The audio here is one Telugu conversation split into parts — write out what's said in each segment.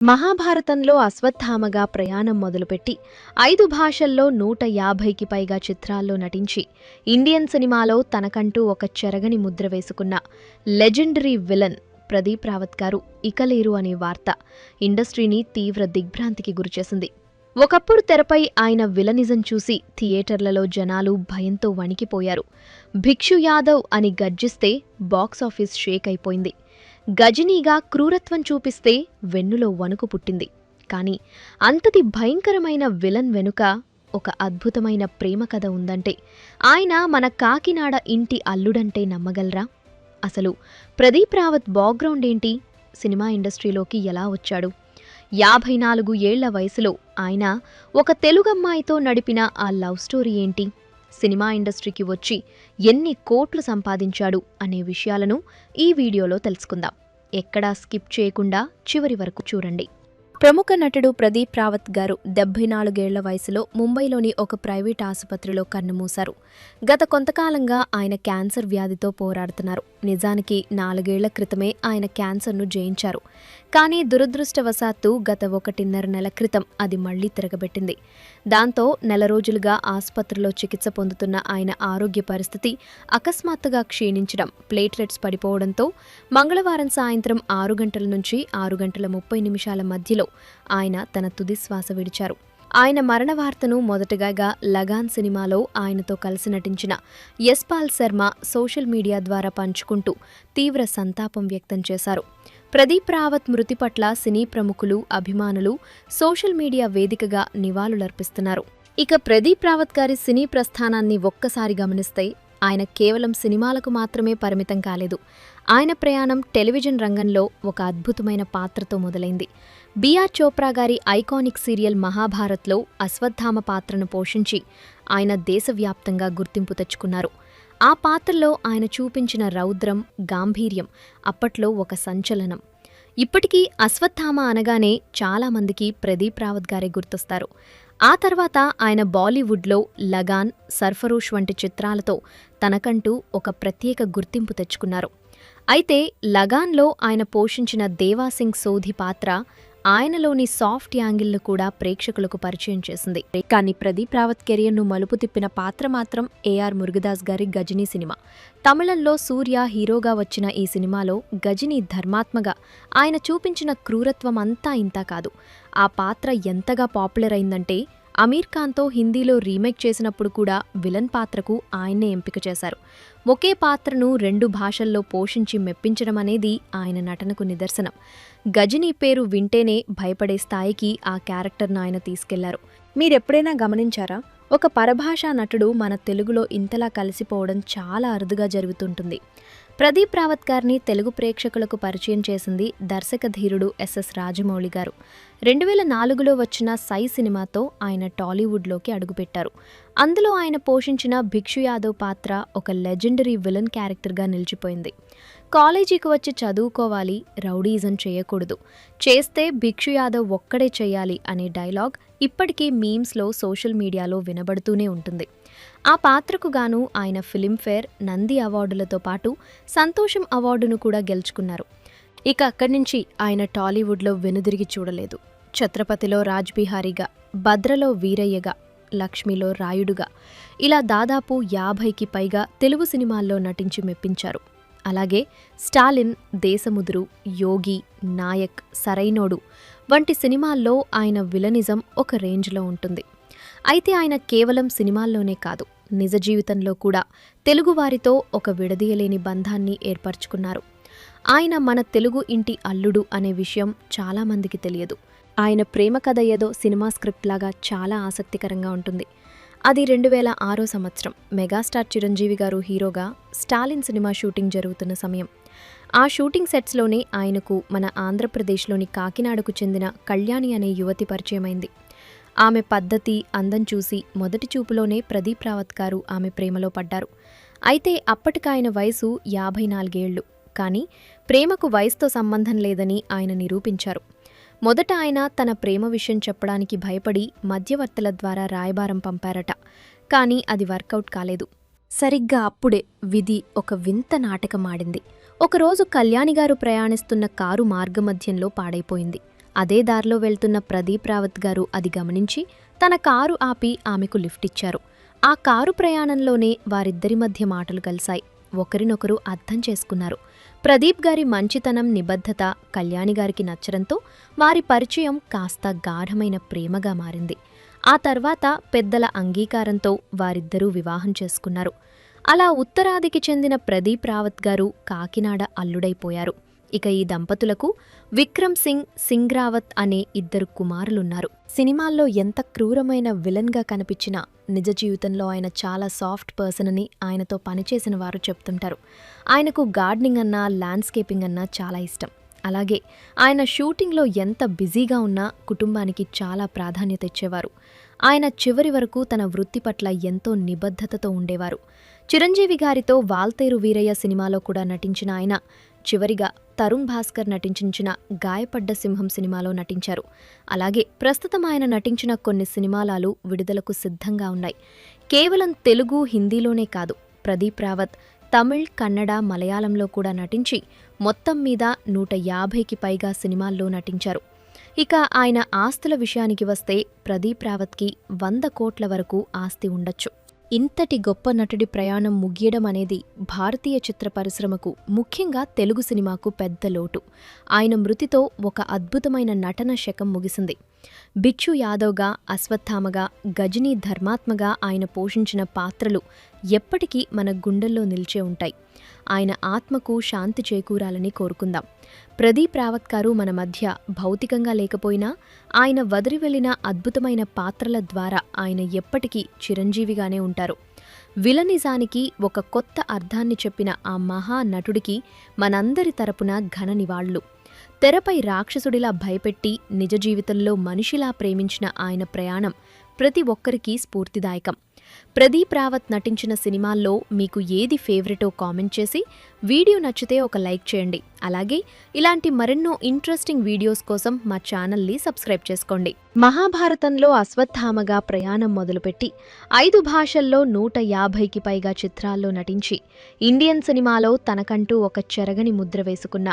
మహాభారతంలో అశ్వత్థామగా ప్రయాణం మొదలుపెట్టి 5 భాషల్లో 150కి పైగా చిత్రాల్లో నటించి ఇండియన్ సినిమాలో తనకంటూ ఒక చెరగని ముద్ర వేసుకున్న లెజెండరీ విలన్ ప్రదీప్ రావత్ గారు ఇక లేరు అనే వార్త ఇండస్ట్రీని తీవ్ర దిగ్భ్రాంతికి గురిచేసింది. ఒకప్పుడు తెరపై ఆయన విలనిజం చూసి థియేటర్లలో జనాలు భయంతో వణికిపోయారు. భిక్షు యాదవ్ అని గర్జిస్తే బాక్సాఫీస్ షేక్ అయిపోయింది. గజనీగా క్రూరత్వం చూపిస్తే వెన్నులో వణుకు పుట్టింది. కాని అంతటి భయంకరమైన విలన్ వెనుక ఒక అద్భుతమైన ప్రేమ కథ ఉందంటే ఆయన మన కాకినాడ ఇంటి అల్లుడంటే నమ్మగలరా? అసలు ప్రదీప్ రావత్ బ్యాక్గ్రౌండ్ ఏంటి? సినిమా ఇండస్ట్రీలోకి ఎలా వచ్చాడు? 54 ఏళ్ల వయసులో ఆయన ఒక తెలుగమ్మాయితో నడిపిన ఆ లవ్ స్టోరీ ఏంటి? సినిమా ఇండస్ట్రీకి వచ్చి ఎన్ని కోట్లు సంపాదించాడు అనే విషయాలను ఈ వీడియోలో తెలుసుకుందాం. ఎక్కడా స్కిప్ చేయకుండా చివరి వరకు చూడండి. ప్రముఖ నటుడు ప్రదీప్ రావత్ గారు 74 ఏళ్ల వయసులో ముంబైలోని ఒక ప్రైవేట్ ఆసుపత్రిలో కన్నుమూశారు. గత కొంతకాలంగా ఆయన క్యాన్సర్ వ్యాధితో పోరాడుతున్నారు. నిజానికి 4 ఏళ్ల క్రితమే ఆయన క్యాన్సర్ను జయించారు. కానీ దురదృష్టవశాత్తు గత 1.5 నెల క్రితం అది మళ్లీ తిరగబెట్టింది. దాంతో నెల రోజులుగా ఆసుపత్రిలో చికిత్స పొందుతున్న ఆయన ఆరోగ్య పరిస్థితి అకస్మాత్తుగా క్షీణించడం, ప్లేట్లెట్స్ పడిపోవడంతో మంగళవారం సాయంత్రం 6 గంటల నుంచి 6 గంటల 30 నిమిషాల మధ్యలో ఆయన తన తుది శ్వాస విడిచారు. ఆయన మరణ వార్తను మొదటగా లగాన్ సినిమాలో ఆయనతో కలిసి నటించిన యశ్పాల్ శర్మ సోషల్ మీడియా ద్వారా పంచుకుంటూ తీవ్ర సంతాపం వ్యక్తం చేశారు. ప్రదీప్ రావత్ మృతి పట్ల సినీ ప్రముఖులు, అభిమానులు సోషల్ మీడియా వేదికగా నివాళులర్పిస్తున్నారు. ఇక ప్రదీప్ రావత్ గారి సినీ ప్రస్థానాన్ని ఒక్కసారి గమనిస్తే ఆయన కేవలం సినిమాలకు మాత్రమే పరిమితం కాలేదు. ఆయన ప్రయాణం టెలివిజన్ రంగంలో ఒక అద్భుతమైన పాత్రతో మొదలైంది. బిఆర్ చోప్రా గారి ఐకానిక్ సీరియల్ మహాభారత్లో అశ్వత్థామ పాత్రను పోషించి ఆయన దేశవ్యాప్తంగా గుర్తింపు తెచ్చుకున్నారు. ఆ పాత్రలో ఆయన చూపించిన రౌద్రం, గాంభీర్యం అప్పట్లో ఒక సంచలనం. ఇప్పటికీ అశ్వత్థామ అనగానే చాలామందికి ప్రదీప్ రావత్ గారే గుర్తొస్తారు. ఆ తర్వాత ఆయన బాలీవుడ్లో లగాన్, సర్ఫరోష్ వంటి చిత్రాలతో తనకంటూ ఒక ప్రత్యేక గుర్తింపు తెచ్చుకున్నారు. అయితే లగాన్లో ఆయన పోషించిన దేవాసింగ్ సోధి పాత్ర ఆయనలోని సాఫ్ట్ యాంగిల్ను కూడా ప్రేక్షకులకు పరిచయం చేసింది. కానీ ప్రదీప్ రావత్ కెరియర్ను మలుపు తిప్పిన పాత్ర మాత్రం ఏఆర్ మురుగదాస్ గారి గజనీ సినిమా. తమిళంలో సూర్య హీరోగా వచ్చిన ఈ సినిమాలో గజనీ ధర్మాత్మగా ఆయన చూపించిన క్రూరత్వం అంతా ఇంతా కాదు. ఆ పాత్ర ఎంతగా పాపులర్ అయిందంటే అమీర్ ఖాన్తో హిందీలో రీమేక్ చేసినప్పుడు కూడా విలన్ పాత్రకు ఆయన్నే ఎంపిక చేశారు. ఒకే పాత్రను 2 భాషల్లో పోషించి మెప్పించడం అనేది ఆయన నటనకు నిదర్శనం. గజనీ పేరు వింటేనే భయపడే స్థాయికి ఆ క్యారెక్టర్ను ఆయన తీసుకెళ్లారు. మీరెప్పుడైనా గమనించారా? ఒక పరభాషా నటుడు మన తెలుగులో ఇంతలా కలిసిపోవడం చాలా అరుదుగా జరుగుతుంటుంది. ప్రదీప్ రావత్ గారిని తెలుగు ప్రేక్షకులకు పరిచయం చేసింది దర్శక ధీరుడు ఎస్ఎస్ రాజమౌళి గారు. 2004లో వచ్చిన సై సినిమాతో ఆయన టాలీవుడ్లోకి అడుగుపెట్టారు. అందులో ఆయన పోషించిన భిక్షు యాదవ్ పాత్ర ఒక లెజెండరీ విలన్ క్యారెక్టర్గా నిలిచిపోయింది. కాలేజీకి వచ్చి చదువుకోవాలి, రౌడీజం చేయకూడదు, చేస్తే భిక్షు యాదవ్ ఒక్కడే చేయాలి అనే డైలాగ్ ఇప్పటికీ మీమ్స్లో, సోషల్ మీడియాలో వినబడుతూనే ఉంటుంది. ఆ పాత్రకు గాను ఆయన ఫిలింఫేర్, నంది అవార్డులతో పాటు సంతోషం అవార్డును కూడా గెలుచుకున్నారు. ఇక అక్కడి నుంచి ఆయన టాలీవుడ్లో వెనుదిరిగి చూడలేదు. ఛత్రపతిలో రాజ్బిహారీగా, భద్రలో వీరయ్యగా, లక్ష్మిలో రాయుడుగా ఇలా దాదాపు 50కి పైగా తెలుగు సినిమాల్లో నటించి మెప్పించారు. అలాగే స్టాలిన్, దేశముదురు, యోగి, నాయక్, సరైనోడు వంటి సినిమాల్లో ఆయన విలనిజం ఒక రేంజ్లో ఉంటుంది. అయితే ఆయన కేవలం సినిమాల్లోనే కాదు, నిజ జీవితంలో కూడా తెలుగువారితో ఒక విడదీయలేని బంధాన్ని ఏర్పరచుకున్నారు. ఆయన మన తెలుగు ఇంటి అల్లుడు అనే విషయం చాలామందికి తెలియదు. ఆయన ప్రేమ కథ ఏదో సినిమా స్క్రిప్ట్ లాగా చాలా ఆసక్తికరంగా ఉంటుంది. అది 2006 సంవత్సరం మెగాస్టార్ చిరంజీవి గారు హీరోగా స్టాలిన్ సినిమా షూటింగ్ జరుగుతున్న సమయం. ఆ షూటింగ్ సెట్స్లోనే ఆయనకు మన ఆంధ్రప్రదేశ్లోని కాకినాడకు చెందిన కళ్యాణి అనే యువతి పరిచయమైంది. ఆమె పద్ధతి, అందం చూసి మొదటి చూపులోనే ప్రదీప్ రావత్ గారు ఆమె ప్రేమలో పడ్డారు. అయితే అప్పటికాయన వయసు 54 ఏళ్లు. కానీ ప్రేమకు వయసుతో సంబంధం లేదని ఆయన నిరూపించారు. మొదట ఆయన తన ప్రేమ విషయం చెప్పడానికి భయపడి మధ్యవర్తుల ద్వారా రాయబారం పంపారట. కానీ అది వర్కౌట్ కాలేదు. సరిగ్గా అప్పుడే విధి ఒక వింత నాటకమాడింది. ఒకరోజు కళ్యాణిగారు ప్రయాణిస్తున్న కారు మార్గమధ్యంలో పాడైపోయింది. అదే దారిలో వెళ్తున్న ప్రదీప్ రావత్ గారు అది గమనించి తన కారు ఆపి ఆమెకు లిఫ్ట్ ఇచ్చారు. ఆ కారు ప్రయాణంలోనే వారిద్దరి మధ్య మాటలు కలిశాయి. ఒకరినొకరు అర్థం చేసుకున్నారు. ప్రదీప్ గారి మంచితనం, నిబద్ధత కళ్యాణి గారికి నచ్చడంతో వారి పరిచయం కాస్త గాఢమైన ప్రేమగా మారింది. ఆ తర్వాత పెద్దల అంగీకారంతో వారిద్దరూ వివాహం చేసుకున్నారు. అలా ఉత్తరాదికి చెందిన ప్రదీప్ రావత్ గారు కాకినాడ అల్లుడైపోయారు. ఇక ఈ దంపతులకు విక్రమ్ సింగ్, సింగ్ రావత్ అనే ఇద్దరు కుమారులున్నారు. సినిమాల్లో ఎంత క్రూరమైన విలన్గా కనిపించినా నిజ జీవితంలో ఆయన చాలా సాఫ్ట్ పర్సన్ అని ఆయనతో పనిచేసిన వారు చెప్తుంటారు. ఆయనకు గార్డెనింగ్ అన్నా, ల్యాండ్స్కేపింగ్ అన్నా చాలా ఇష్టం. అలాగే ఆయన షూటింగ్లో ఎంత బిజీగా ఉన్నా కుటుంబానికి చాలా ప్రాధాన్యత ఇచ్చేవారు. ఆయన చివరి వరకు తన వృత్తి పట్ల ఎంతో నిబద్ధతతో ఉండేవారు. చిరంజీవి గారితో వాల్తేరు వీరయ్య సినిమాలో కూడా నటించిన ఆయన చివరిగా తరుణ్ భాస్కర్ నటించిన గాయపడ్డ సింహం సినిమాలో నటించారు. అలాగే ప్రస్తుతం ఆయన నటించిన కొన్ని సినిమాలు విడుదలకు సిద్ధంగా ఉన్నాయి. కేవలం తెలుగు, హిందీలోనే కాదు, ప్రదీప్ రావత్ తమిళ్, కన్నడ, మలయాళంలో కూడా నటించి మొత్తం మీద 150కి పైగా సినిమాల్లో నటించారు. ఇక ఆయన ఆస్తుల విషయానికి వస్తే ప్రదీప్ రావత్కి 100 కోట్ల వరకు ఆస్తి ఉండొచ్చు. ఇంతటి గొప్ప నటుడి ప్రయాణం ముగియడం అనేది భారతీయ చిత్ర పరిశ్రమకు, ముఖ్యంగా తెలుగు సినిమాకు పెద్ద లోటు. ఆయన మృతితో ఒక అద్భుతమైన నటన శకం ముగిసింది. బిచ్చు యాదవ్గా, అశ్వత్థామగా, గజనీ ధర్మాత్మగా ఆయన పోషించిన పాత్రలు ఎప్పటికీ మన గుండెల్లో నిలిచే ఉంటాయి. ఆయన ఆత్మకు శాంతి చేకూరాలని కోరుకుందాం. ప్రదీప్ రావత్ గారు మన మధ్య భౌతికంగా లేకపోయినా ఆయన వదిలి వెళ్లిన అద్భుతమైన పాత్రల ద్వారా ఆయన ఎప్పటికీ చిరంజీవిగానే ఉంటారు. విలనిజానికి ఒక కొత్త అర్థాన్ని చెప్పిన ఆ మహా నటుడికి మనందరి తరపున ఘన నివాళులు. తెరపై రాక్షసుడిలా భయపెట్టి నిజ జీవితంలో మనిషిలా ప్రేమించిన ఆయన ప్రయాణం ప్రతి ఒక్కరికీ స్ఫూర్తిదాయకం. ప్రదీప్ రావత్ నటించిన సినిమాల్లో మీకు ఏది ఫేవరెటో కామెంట్ చేసి, వీడియో నచ్చితే ఒక లైక్ చేయండి. అలాగే ఇలాంటి మరెన్నో ఇంట్రెస్టింగ్ వీడియోస్ కోసం మా ఛానల్ని సబ్స్క్రైబ్ చేసుకోండి. మహాభారతంలో అశ్వత్థామగా ప్రయాణం మొదలుపెట్టి 5 భాషల్లో 150కి పైగా చిత్రాల్లో నటించి ఇండియన్ సినిమాలో తనకంటూ ఒక చెరగని ముద్ర వేసుకున్న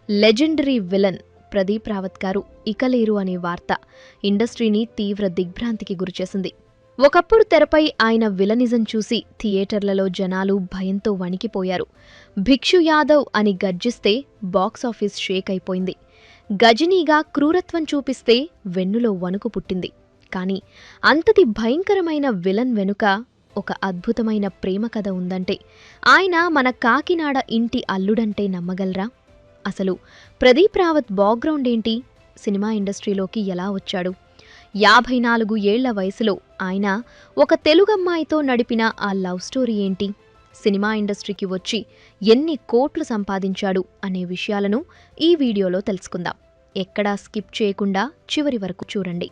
లెజెండరీ విలన్ ప్రదీప్ రావత్ గారు ఇక లేరు అనే వార్త ఇండస్ట్రీని తీవ్ర దిగ్భ్రాంతికి గురిచేసింది. ఒకప్పుడు తెరపై ఆయన విలనిజం చూసి థియేటర్లలో జనాలు భయంతో వణికిపోయారు. భిక్షు యాదవ్ అని గర్జిస్తే బాక్సాఫీస్ షేక్ అయిపోయింది. గజనీగా క్రూరత్వం చూపిస్తే వెన్నులో వణుకు పుట్టింది. కానీ అంతటి భయంకరమైన విలన్ వెనుక ఒక అద్భుతమైన ప్రేమ కథ ఉందంటే ఆయన మన కాకినాడ ఇంటి అల్లుడంటే నమ్మగలరా? అసలు ప్రదీప్ రావత్ బ్యాక్గ్రౌండ్ ఏంటి? సినిమా ఇండస్ట్రీలోకి ఎలా వచ్చాడు? 54 ఏళ్ల వయసులో ఆయన ఒక తెలుగమ్మాయితో నడిపిన ఆ లవ్ స్టోరీ ఏంటి? సినిమా ఇండస్ట్రీకి వచ్చి ఎన్ని కోట్లు సంపాదించాడు అనే విషయాలను ఈ వీడియోలో తెలుసుకుందాం. ఎక్కడా స్కిప్ చేయకుండా చివరి వరకు చూడండి.